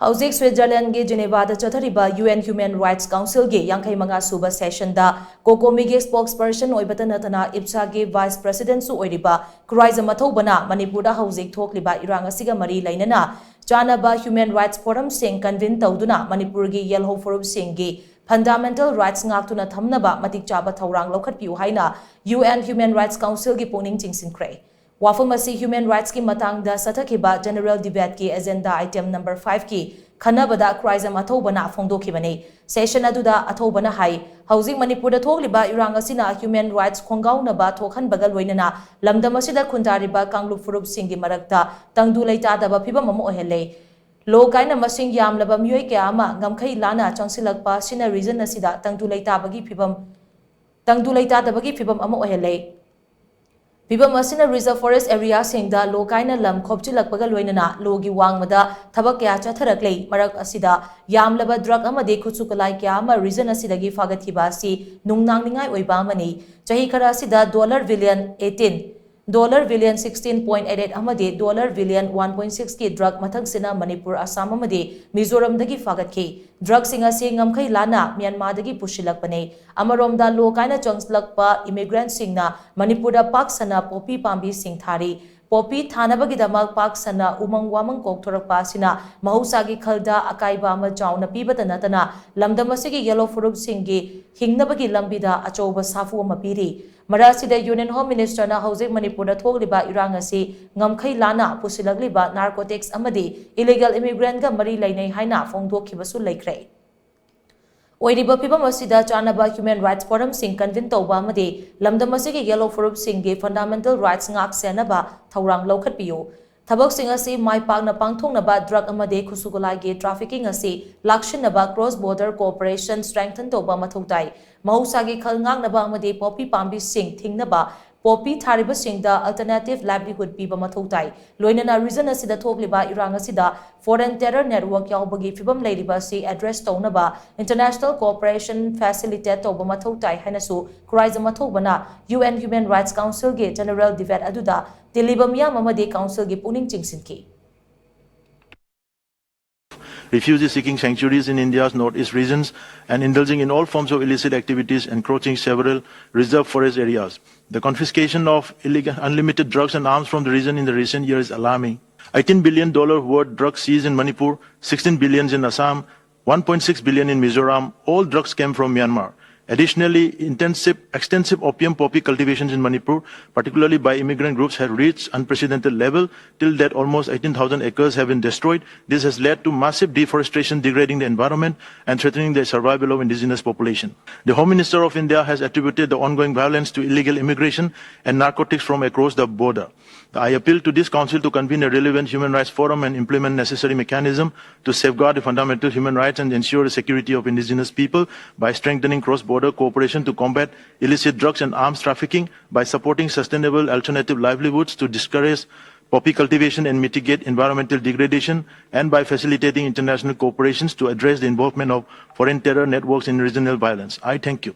Hauzik Switzerland ge Geneva da chathariba UN Human Rights Council ge yankai manga suba session da COCOMI ge spokesperson oibata natana IPSA ge vice president su oiriba KHURAIJAM Athobana Manipur da hauzik thokliba irang asiga mari lainana Chanaba Human Rights Forum sing convene tawduna Manipur ge Yelhou Phurup sing ge Fundamental Rights Ngaktuna Thamnaba Matik Chaba Thourang Loukhatpiyu HAINA UN Human Rights Council ge puning CHINGSINKHRE Wafam asi human rights ki matang da satakhiba general debate ki agenda item number 5 ki khanabada KHURAIJAM Athobana phongdokhibani session aduda Athobana hai hauzik Manipur da thokliba irang asina human rights khongaunaba thokhanbaga loinana lamdam asida khundariba Yelhou Phurup singi marakta tangdu leita daba phibam ama ohele lo kaina masing yamlaba myoi kya ama ngamkhai lana changsilakpa sina reason asida tangdu leita dabagi phibam ama ohele Pibam asina reserve forest area singda lokaina lam khopchilakpaga loinana logi wangmada thabak kya chatharaklei marak asida yamlaba drug amade khuchukalai kya ama reason asidagi fagathiba si nungnangningai oiba mani chahi khara asida $18 billion 16.88 amade $1.6 ki drug mathagsina Manipur Assam amade Mizoram dagi fagatki drug singa se ngamkhai lana Myanmar dagi pushilakpane amaromda lokaina changslakpa immigrant singna Manipur da paksana poppy pambi sing thari poppy thanabagi damak paksana umang wamang kokthorakpa sina mahusagi khalda akaiba ama chauna pibata natana lamdamasigi Yelhou Phurup singi hingnabagi lambida achoba safu ama piri Marasida Union Home Minister na hauzik Manipur da thokliba irang asi ngamkhai lana pusilagliba narcotics amadi illegal immigrant ga mari lainai haina phongdokhibasu laikhre Oiriba pibam asida Chanaba Human Rights Forum sing convene tawba amadi lamdam asigi Yelhou Phurup singi fundamental rights ngak senaba Thourang Loukhatpiyu Thabak sing asi mai pakna pangthongnaba drug amade khusukulai ge trafficking asi lakshinaba cross border cooperation strengthen tawba mathautai mahusagi khalngangnaba amade poppy pambi sing thingnaba poppy thariba singda alternative livelihood piba mathautai loinana reason asida thokliba irang asida foreign terror network yaubagi fibam leiriba si address tawnaba international cooperation facilitate tawba mathautai hainasu KHURAIJAM Athobana UN Human Rights Council ge general debate aduda Tilibamya Mamade Council gi puning chingsinki. Refugees seeking sanctuaries in India's northeast regions and indulging in all forms of illicit activities encroaching several reserved forest areas. The confiscation of illegal unlimited drugs and arms from the region in the recent years is alarming. $18 billion worth drugs seized in Manipur, 16 billion in Assam, 1.6 billion in Mizoram. All drugs came from Myanmar. Additionally, extensive opium poppy cultivations in Manipur, particularly by immigrant groups, have reached unprecedented level. Till that, almost 18,000 acres have been destroyed. This has led to massive deforestation, degrading the environment and threatening the survival of indigenous population. The Home Minister of India has attributed the ongoing violence to illegal immigration and narcotics from across the border. I appeal to this council to convene a relevant human rights forum and implement necessary mechanism to safeguard the fundamental human rights and ensure the security of indigenous people by strengthening cross-border cooperation to combat illicit drugs and arms trafficking, by supporting sustainable alternative livelihoods to discourage poppy cultivation and mitigate environmental degradation, and by facilitating international cooperations to address the involvement of foreign terror networks in regional violence. I thank you.